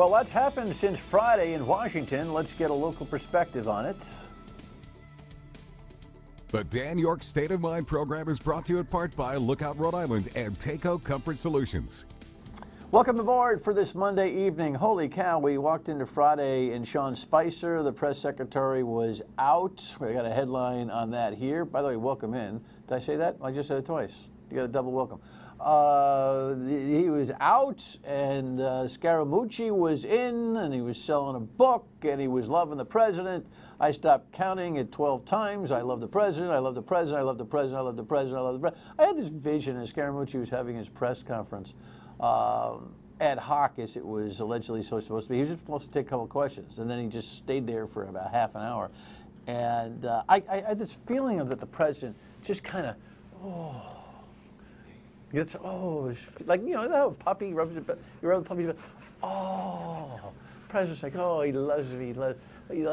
Well, lots happened since Friday in Washington. Let's get a local perspective on it. The Dan York State of Mind program is brought to you in part by Lookout Rhode Island and Takeo Comfort Solutions. Welcome aboard for this Monday evening. Holy cow, we walked into Friday and Sean Spicer, the press secretary, was out. We got a headline on that here. By the way, welcome in. Did I say that? I just said it twice. You got a double welcome. He was out, and Scaramucci was in, and he was selling a book, and he was loving the president. I stopped counting at 12 times. I love the president. I love the president. I love the president. I love the president. I love the president. I had this vision as Scaramucci was having his press conference, ad hoc as it was allegedly supposed to be. He was just supposed to take a couple of questions, and then he just stayed there for about half an hour. And I had this feeling of that the president just kind of, it's, like, you know, how a puppy rubs you rub the puppy, the president's like, oh, he loves me, he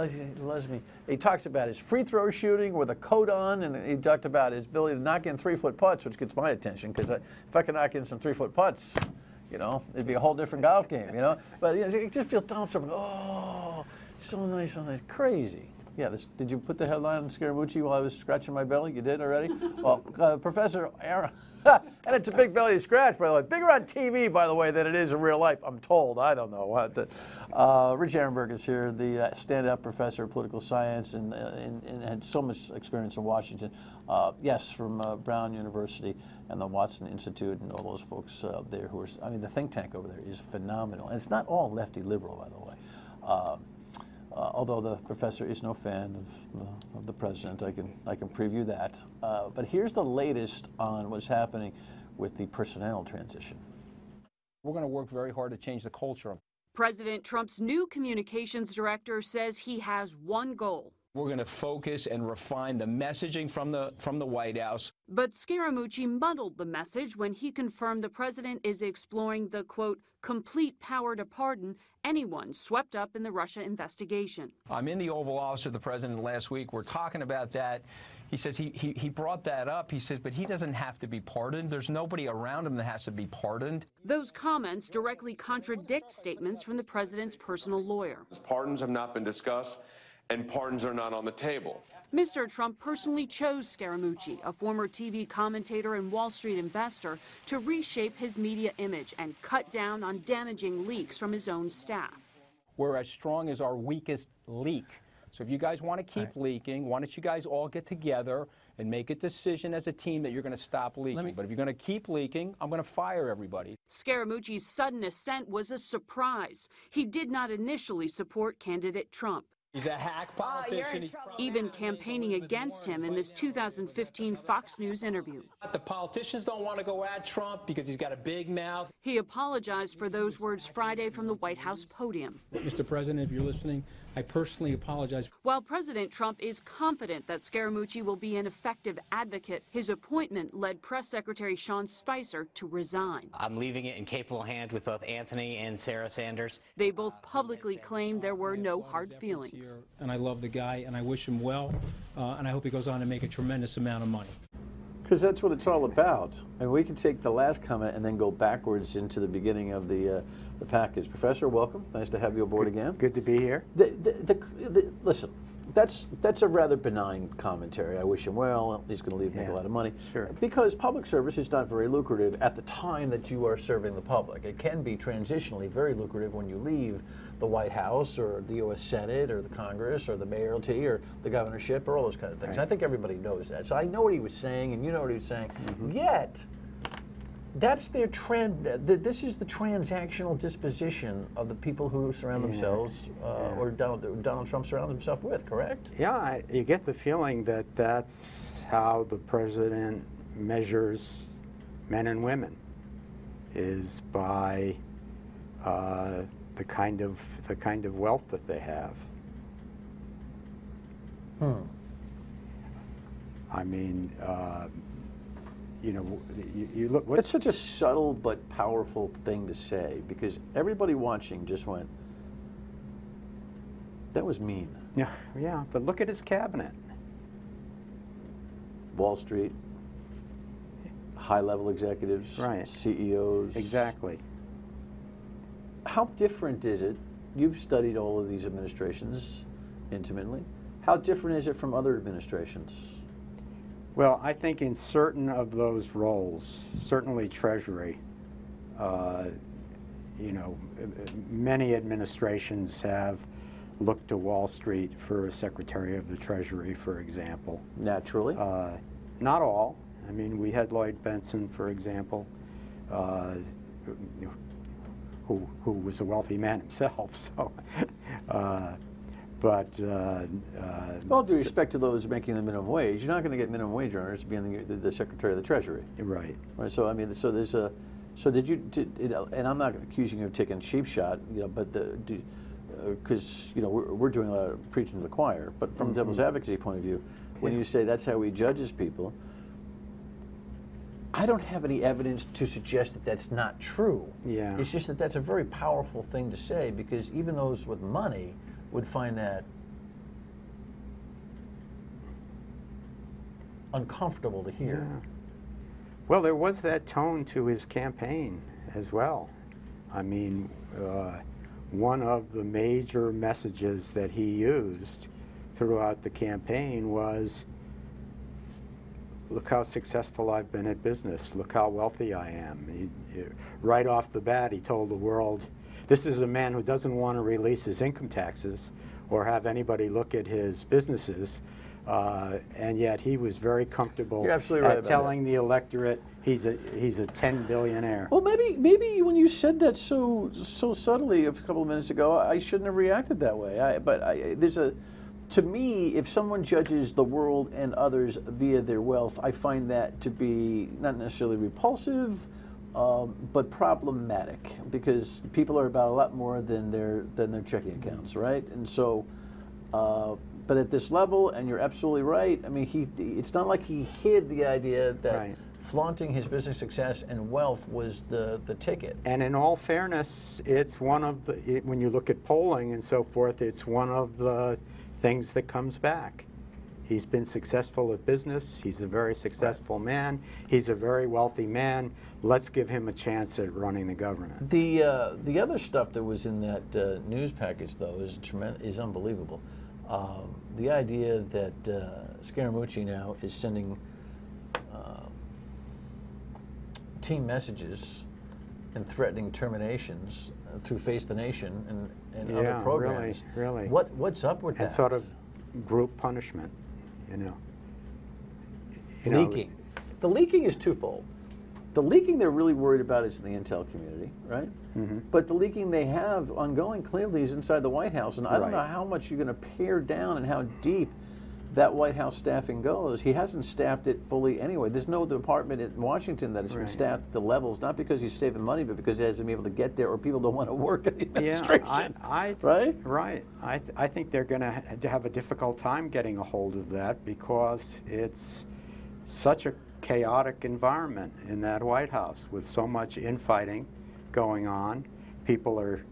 loves me. He talks about his free throw shooting with a coat on, and he talked about his ability to knock in 3-foot putts, which gets my attention, because if I could knock in some 3-foot putts, you know, it'd be a whole different golf game, you know. But you know, you just feel Donald Trump, so nice, crazy. Yeah, did you put the headline on Scaramucci while I was scratching my belly? You did already? Well, Professor Aaron, and it's a big belly to scratch, by the way. Bigger on TV, by the way, than it is in real life, I'm told. I don't know what. Rich Arenberg is here, the stand-up professor of political science, and had so much experience in Washington. Yes, from Brown University and the Watson Institute and all those folks there who are, I mean, the think tank over there is phenomenal. And it's not all lefty liberal, by the way. Although the professor is no fan of the president, I can preview that. But here's the latest on what's happening with the personnel transition. We're going to work very hard to change the culture. President Trump's new communications director says he has one goal. We're going to focus and refine the messaging from the White House. But Scaramucci muddled the message when he confirmed the president is exploring the, quote, complete power to pardon anyone swept up in the Russia investigation. I'm in the Oval Office with the president last week. We're talking about that. He says he brought that up. He says, but he doesn't have to be pardoned. There's nobody around him that has to be pardoned. Those comments directly contradict statements from the president's personal lawyer. Pardons have not been discussed, and pardons are not on the table. Mr. Trump personally chose Scaramucci, a former TV commentator and Wall Street investor, to reshape his media image and cut down on damaging leaks from his own staff. We're as strong as our weakest leak. So if you guys want to keep leaking, why don't you guys all get together and make a decision as a team that you're going to stop leaking. But if you're going to keep leaking, I'm going to fire everybody. Scaramucci's sudden ascent was a surprise. He did not initially support candidate Trump. He's a hack politician. Even campaigning against him in this 2015 Fox News interview. The politicians don't want to go at Trump because he's got a big mouth. He apologized for those words Friday from the White House podium. Mr. President, if you're listening, I personally apologize. While President Trump is confident that Scaramucci will be an effective advocate, his appointment led Press Secretary Sean Spicer to resign. I'm leaving it in capable hands with both Anthony and Sarah Sanders. They both publicly claimed there were no hard feelings. And I love the guy, and I wish him well, and I hope he goes on to make a tremendous amount of money. Because that's what it's all about. And we can take the last comment and then go backwards into the beginning of the package. Professor, welcome. Nice to have you aboard again. Good to be here. Listen, that's a rather benign commentary. I wish him well. He's going to leave, make a lot of money. Sure. Because public service is not very lucrative at the time that you are serving the public. It can be transitionally very lucrative when you leave the White House or the U.S. Senate or the Congress or the mayoralty or the governorship or all those kind of things. Right. I think everybody knows that. So I know what he was saying, and you know what he was saying. Yet, that's their trend. This is the transactional disposition of the people who surround themselves, or Donald Trump surrounds himself with, correct? Yeah, you get the feeling that that's how the president measures men and women, is by the kind of wealth that they have. I mean, you know, you look. It's such a subtle but powerful thing to say, because everybody watching just went, "That was mean." Yeah. But look at his cabinet. Wall Street, high-level executives, right? CEOs. Exactly. How different is it? You've studied all of these administrations intimately. How different is it from other administrations? Well, I think in certain of those roles, certainly Treasury, you know, many administrations have looked to Wall Street for a Secretary of the Treasury, for example. Naturally. Not all. I mean, we had Lloyd Bentsen, for example, who was a wealthy man himself. So, all due respect to those making the minimum wage, you're not going to get minimum wage earners to be the Secretary of the Treasury. Right. Right. So I mean, so there's a. So did you? And I'm not accusing you of taking cheap shot, you know, but because you know we're doing a lot of preaching to the choir. But from devil's advocacy point of view, when you say that's how he judges people, I don't have any evidence to suggest that that's not true. Yeah. It's just that that's a very powerful thing to say, because even those with money would find that uncomfortable to hear. Yeah. Well, there was that tone to his campaign as well. I mean, one of the major messages that he used throughout the campaign was, look how successful I've been at business. Look how wealthy I am. Right off the bat, he told the world, this is a man who doesn't want to release his income taxes or have anybody look at his businesses, and yet he was very comfortable at telling the electorate he's a 10 billionaire. Well, maybe when you said that so subtly a couple of minutes ago, I shouldn't have reacted that way. To me, if someone judges the world and others via their wealth, I find that to be not necessarily repulsive, but problematic, because people are about a lot more than their checking accounts, right? And so, but at this level, and you're absolutely right. I mean, it's not like he hid the idea that flaunting his business success and wealth was the ticket. And in all fairness, it's one of the, when you look at polling and so forth, it's one of the things that comes back. He's been successful at business. He's a very successful man. He's a very wealthy man. Let's give him a chance at running the government. The other stuff that was in that news package, though, is unbelievable. The idea that Scaramucci now is sending team messages and threatening terminations through Face the Nation and other programs. Really. What's up with that? And sort of group punishment, you know. Leaking. The leaking is twofold. The leaking they're really worried about is in the intel community, right? Mm-hmm. But the leaking they have ongoing clearly is inside the White House, and I don't know how much you're going to pare down and how deep that White House staffing goes. He hasn't staffed it fully anyway. There's no department in Washington that has been staffed at the levels, not because he's saving money, but because he hasn't been able to get there, or people don't want to work in the administration. Right. I think they're going to have a difficult time getting a hold of that, because it's such a chaotic environment in that White House with so much infighting going on. People are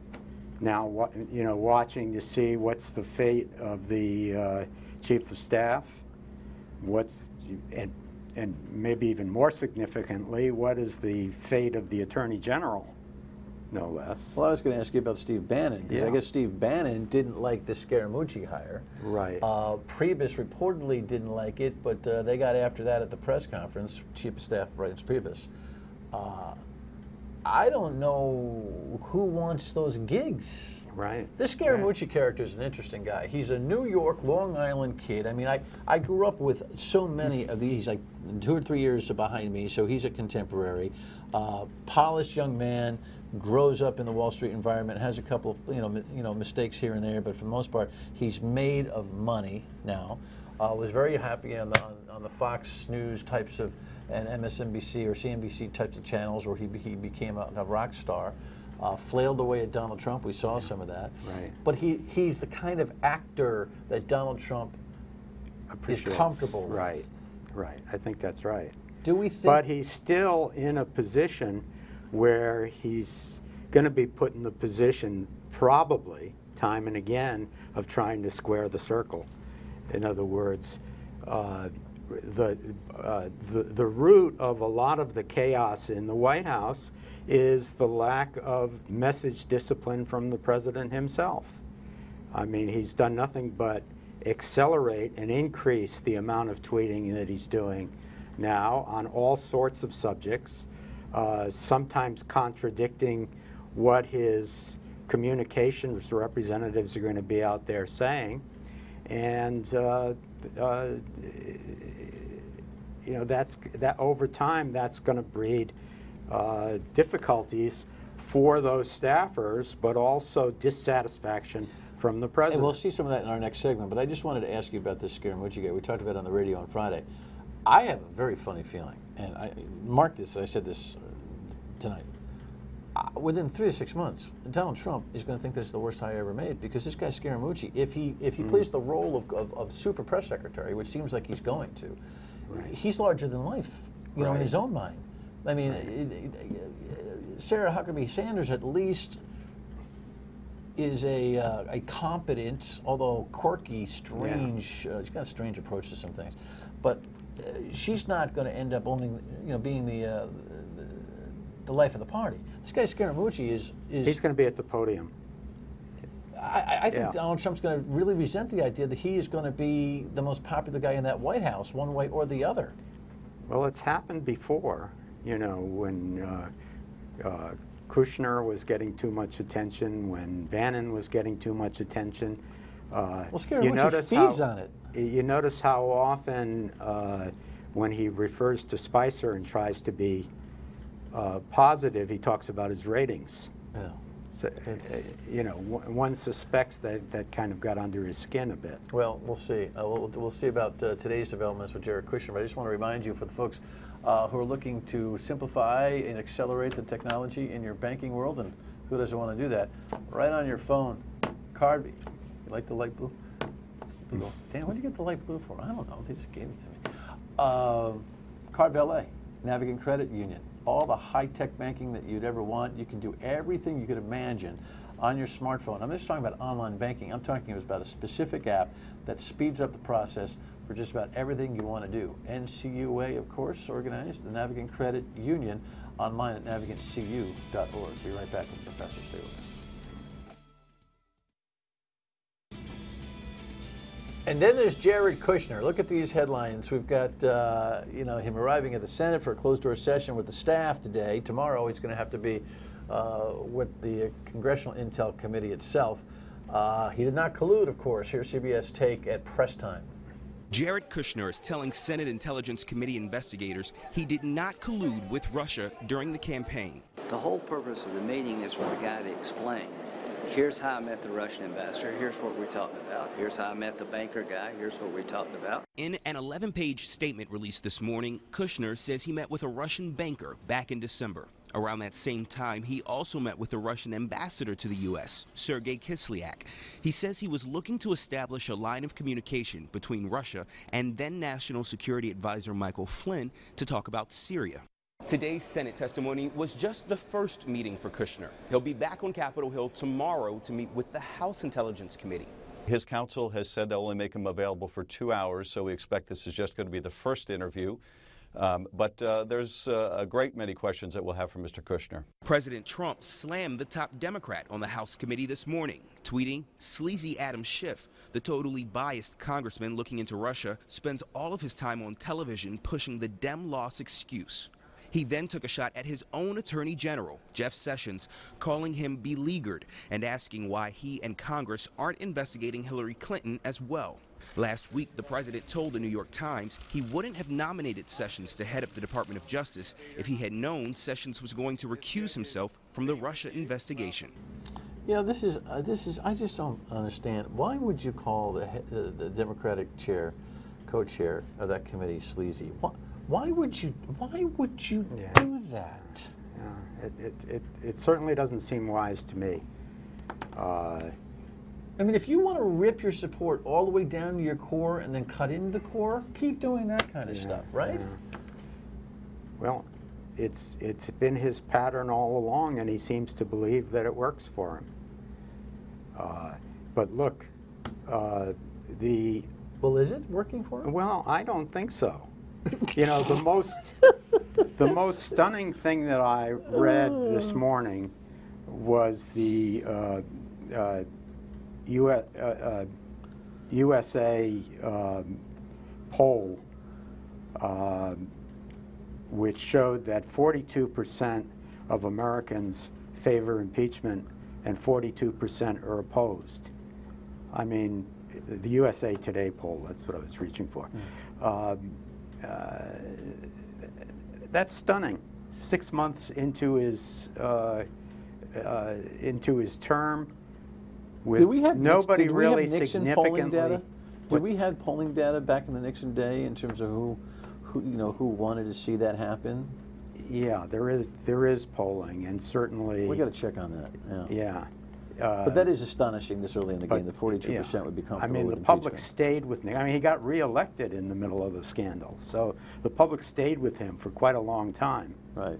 now, watching to see what's the fate of the Chief of Staff, and maybe even more significantly, what is the fate of the Attorney General, no less. Well, I was going to ask you about Steve Bannon, because I guess Steve Bannon didn't like the Scaramucci hire. Right. Priebus reportedly didn't like it, but they got after that at the press conference. Chief of Staff Bryce Priebus. I don't know who wants those gigs. Right. This Scaramucci character is an interesting guy. He's a New York, Long Island kid. I mean, I grew up with so many of these. He's like 2 or 3 years behind me, so he's a contemporary. Polished young man, grows up in the Wall Street environment, has a couple of mistakes here and there, but for the most part, he's made of money now. Was very happy on the Fox News types of, and MSNBC or CNBC types of channels where he became a rock star. Flailed away at Donald Trump. We saw some of that. Right. But he's the kind of actor that Donald Trump is comfortable with. Right. Right. I think that's right. Do we think? But he's still in a position where he's going to be put in the position, probably time and again, of trying to square the circle. In other words, the root of a lot of the chaos in the White House is the lack of message discipline from the president himself. I mean, he's done nothing but accelerate and increase the amount of tweeting that he's doing now on all sorts of subjects, sometimes contradicting what his communications representatives are going to be out there saying. And you know, that over time, that's going to breed difficulties for those staffers, but also dissatisfaction from the president. And we'll see some of that in our next segment, but I just wanted to ask you about this Scaramucci guy. We talked about it on the radio on Friday. I have a very funny feeling, and I mark this, I said this tonight. Within 3 to 6 months, Donald Trump is going to think this is the worst hire ever made, because this guy Scaramucci, if he plays the role of super press secretary, which seems like he's going to, he's larger than life, you know, in his own mind. I mean, Sarah Huckabee Sanders at least is a competent, although quirky, strange. She's got a strange approach to some things, but she's not going to end up owning, you know, being the life of the party. This guy Scaramucci is he's going to be at the podium. I think Donald Trump's going to really resent the idea that he is going to be the most popular guy in that White House, one way or the other. Well, it's happened before, you know, when Kushner was getting too much attention, when Bannon was getting too much attention. Well, Scaramucci feeds on it. You notice how often when he refers to Spicer and tries to be positive, he talks about his ratings. Yeah. So, you know, one suspects that kind of got under his skin a bit. Well, we'll see. We'll see about today's developments with Jared Kushner. But I just want to remind you, for the folks who are looking to simplify and accelerate the technology in your banking world, and who doesn't want to do that, right on your phone, card. You like the light blue? Dan, what did you get the light blue for? I don't know. They just gave it to me. Card Valet, Navigant Credit Union. All the high-tech banking that you'd ever want. You can do everything you could imagine on your smartphone. I'm just talking about online banking. I'm talking about a specific app that speeds up the process for just about everything you want to do. NCUA, of course, organized, the Navigant Credit Union, online at navigantcu.org. Be right back with Professor. Stay with us. And then there's Jared Kushner. Look at these headlines. We've got you know, him arriving at the Senate for a closed-door session with the staff today. Tomorrow he's going to have to be with the Congressional Intel Committee itself. He did not collude, of course. Here's CBS Take at press time. Jared Kushner is telling Senate Intelligence Committee investigators he did not collude with Russia during the campaign. The whole purpose of the meeting is for the guy to explain. Here's how I met the Russian ambassador. Here's what we talked about. Here's how I met the banker guy. Here's what we talked about. In an 11-page statement released this morning, Kushner says he met with a Russian banker back in December. Around that same time, he also met with the Russian ambassador to the U.S., Sergei Kislyak. He says he was looking to establish a line of communication between Russia and then National Security Advisor Michael Flynn to talk about Syria. Today's Senate testimony was just the first meeting for Kushner. He'll be back on Capitol Hill tomorrow to meet with the House Intelligence Committee. His counsel has said they'll only make him available for 2 hours, so we expect this is just going to be the first interview. But there's a great many questions that we'll have from Mr. Kushner. President Trump slammed the top Democrat on the House committee this morning, tweeting, "Sleazy Adam Schiff, the totally biased congressman looking into Russia, spends all of his time on television pushing the Dem loss excuse." He then took a shot at his own Attorney General, Jeff Sessions, calling him beleaguered and asking why he and Congress aren't investigating Hillary Clinton as well. Last week, the president told the New York Times he wouldn't have nominated Sessions to head up the Department of Justice if he had known Sessions was going to recuse himself from the Russia investigation. Yeah, this is I just don't understand. Why would you call the Democratic chair, co-chair of that committee sleazy? Why would you do that? Yeah, it certainly doesn't seem wise to me. I mean, if you want to rip your support all the way down to your core and then cut into the core, keep doing that kind of stuff, right? Yeah. Well, it's been his pattern all along, and he seems to believe that it works for him. But look, Well, is it working for him? Well, I don't think so. You know, The most stunning thing that I read this morning was the USA poll, which showed that 42% of Americans favor impeachment and 42% are opposed. I mean, the USA Today poll, that's what I was reaching for. That's stunning. 6 months into his term, with nobody really significantly. Did we have polling data back in the Nixon day in terms of who wanted to see that happen? Yeah, there is polling, and certainly we got to check on that. Yeah. But that is astonishing this early in the game, that 42% would be comfortable. I mean, the with public impeachment. stayed with Nixon. I mean, he got reelected in the middle of the scandal, so the public stayed with him for quite a long time. Right.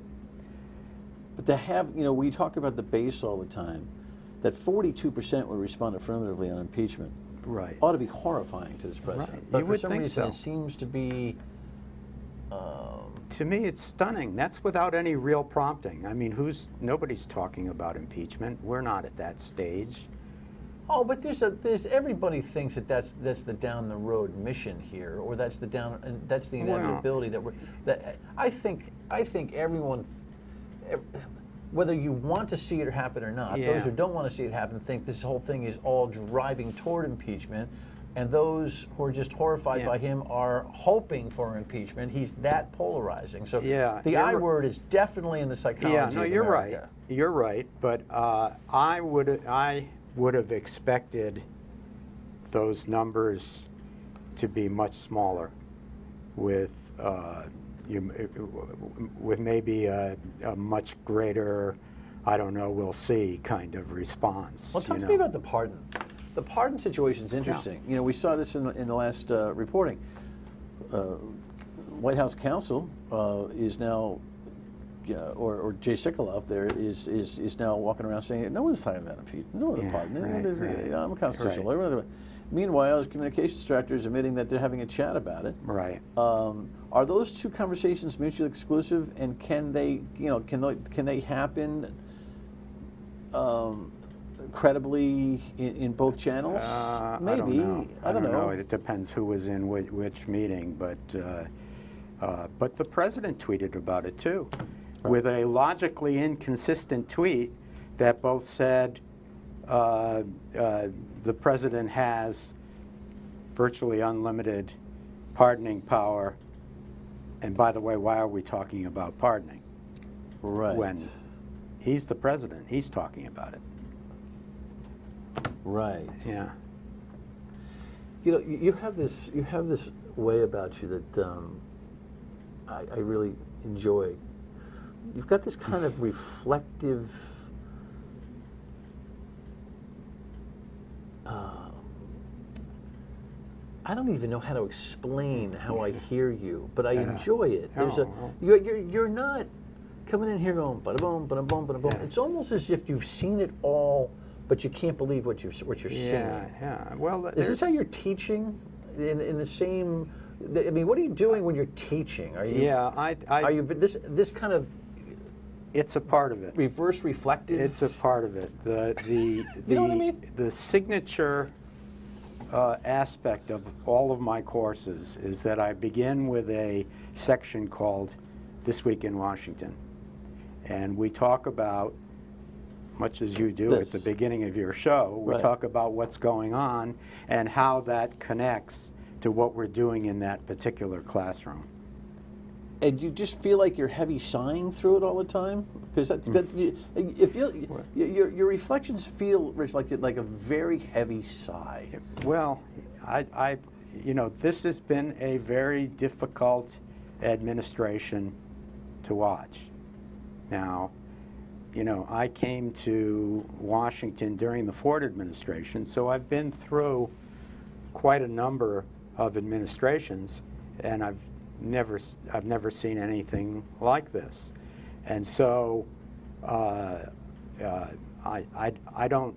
But to have, we talk about the base all the time, that 42% would respond affirmatively on impeachment. Right. Ought to be horrifying to this president. Right. But You for would some think reason, so. it seems to be. To me, it's stunning. That's without any real prompting. I mean, nobody's talking about impeachment. We're not at that stage. Oh, but there's everybody thinks that's the down the road mission here, or that's the inevitability I think everyone, whether you want to see it happen or not, those who don't want to see it happen think this whole thing is all driving toward impeachment, and those who are just horrified by him are hoping for impeachment. He's that polarizing. So the I word is definitely in the psychology. Yeah, no, of you're America. right. You're right. But I would have expected those numbers to be much smaller, with maybe a much greater, I don't know, we'll see kind of response. Well, talk to me about the pardon. The pardon situation is interesting. Yeah. We saw this in the last reporting. White House counsel is now, or Jay Sekulow there is now walking around saying no one's talking about impeachment, no one's pardon. I'm a constitutional lawyer. Meanwhile, his communications director is admitting that they're having a chat about it. Right. Are those two conversations mutually exclusive, and can they happen credibly in both channels? Maybe. I don't know. It depends who was in which meeting, but the president tweeted about it too, with a logically inconsistent tweet that both said the president has virtually unlimited pardoning power, and by the way, why are we talking about pardoning? Right. When he's the president, he's talking about it. Right. Yeah. You have this way about you that I really enjoy. You've got this kind of reflective. I don't even know how to explain how I hear you, but I enjoy it. There's you're not coming in here going bada boom, bada boom, bada boom. It's almost as if you've seen it all, but you can't believe what you're seeing. Yeah. Well, is this how you're teaching? In the same? I mean, what are you doing when you're teaching? Are you? Yeah, are you this kind of? It's a part of it. Reverse reflective. It's a part of it. You know what I mean? The signature aspect of all of my courses is that I begin with a section called "This Week in Washington," and we talk about, much as you do at the beginning of your show, we talk about what's going on and how that connects to what we're doing in that particular classroom. And you just feel like you're heavy sighing through it all the time? Because your reflections feel, Rich, like a very heavy sigh. Well, this has been a very difficult administration to watch. Now, I came to Washington during the Ford administration, so I've been through quite a number of administrations, and I've never seen anything like this. And so I don't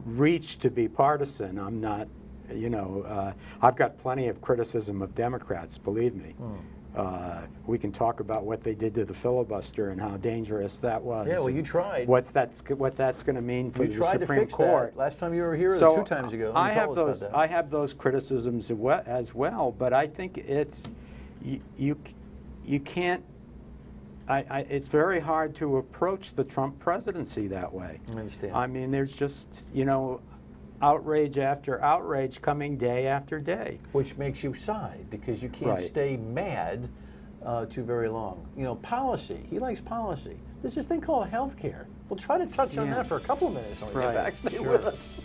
reach to be partisan. I'm not you know, I've got plenty of criticism of Democrats, believe me. We can talk about what they did to the filibuster and how dangerous that was. Yeah, well, you tried. What that's going to mean for the Supreme Court. You tried to fix that last time you were here, so 2 times ago. I have those criticisms as well, but I think it's you can't. It's very hard to approach the Trump presidency that way. I understand. I mean, there's just, you know, outrage after outrage coming day after day. Which makes you sigh, because you can't stay mad too very long. You know, policy. He likes policy. There's this thing called health care. We'll try to touch on that for a couple of minutes when we get back. Stay with us.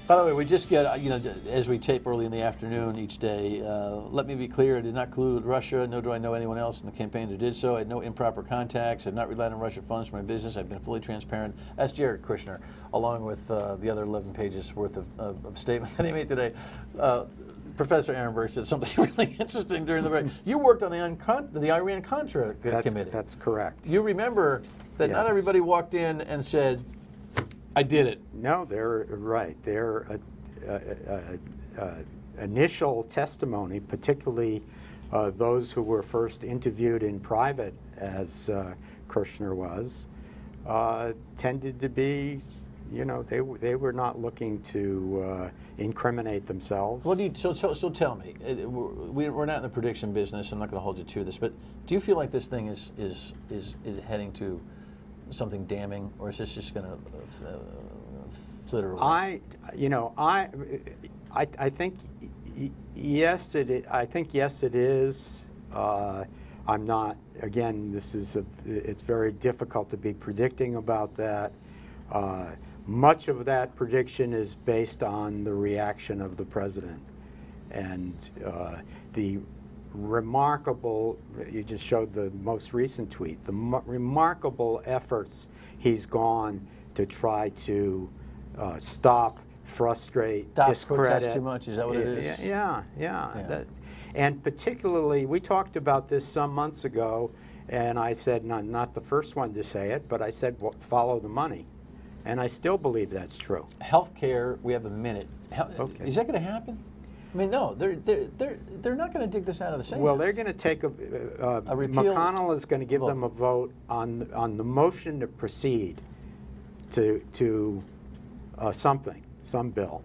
By the way, we just get, you know, as we tape early in the afternoon each day, let me be clear, I did not collude with Russia, nor do I know anyone else in the campaign who did so. I had no improper contacts. I have not relied on Russian funds for my business. I've been fully transparent. That's Jared Kushner, along with the other 11 pages worth of statement that he made today. Professor Arenberg said something really interesting during the break. You worked on the Iran-Contra committee. That's correct. You remember that not everybody walked in and said, I did it. No, they're right. Their initial testimony, particularly those who were first interviewed in private, as Kushner was, tended to be, you know, they were not looking to incriminate themselves. What do you, so tell me, we're not in the prediction business. I'm not going to hold you to this, but do you feel like this thing is heading to something damning, or is this just going to flitter away? I think yes, it is. I think yes, it is. I'm not. Again, it's very difficult to be predicting about that. Much of that prediction is based on the reaction of the president and the remarkable, you just showed the most recent tweet, the remarkable efforts he's gone to try to stop, frustrate, discredit. Protest too much, is that what it is? Yeah. And particularly, we talked about this some months ago, and I said, not the first one to say it, but I said, well, follow the money. And I still believe that's true. Health care, we have a minute. Okay. Is that going to happen? I mean, no, they're not going to dig this out of the sand. Well, they're going to take a repeal. McConnell is going to give them a vote on the motion to proceed to some bill.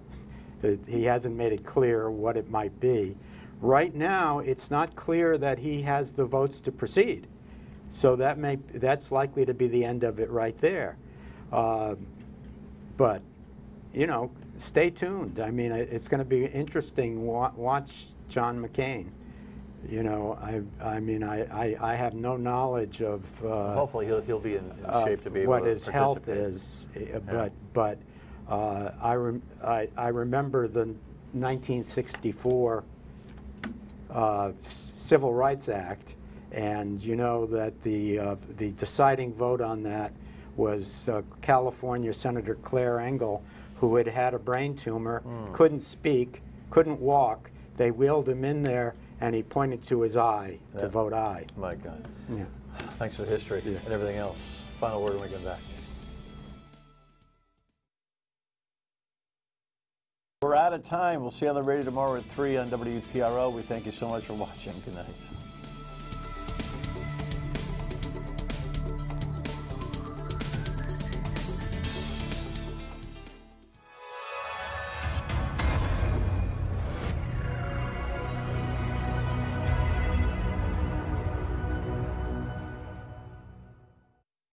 He hasn't made it clear what it might be. Right now, it's not clear that he has the votes to proceed. So that's likely to be the end of it right there. But, you know, stay tuned. I mean, it's going to be interesting. Watch John McCain. You know, I mean, I have no knowledge of hopefully he'll be in shape to be able what to his health is. But I remember the 1964 Civil Rights Act, and you know that the deciding vote on that was California Senator Claire Engel, who had had a brain tumor, couldn't speak, couldn't walk. They wheeled him in there, and he pointed to his eye to vote aye. My God. Yeah. Thanks for the history and everything else. Final word when we come back. We're out of time. We'll see you on the radio tomorrow at 3 on WPRO. We thank you so much for watching. Good night.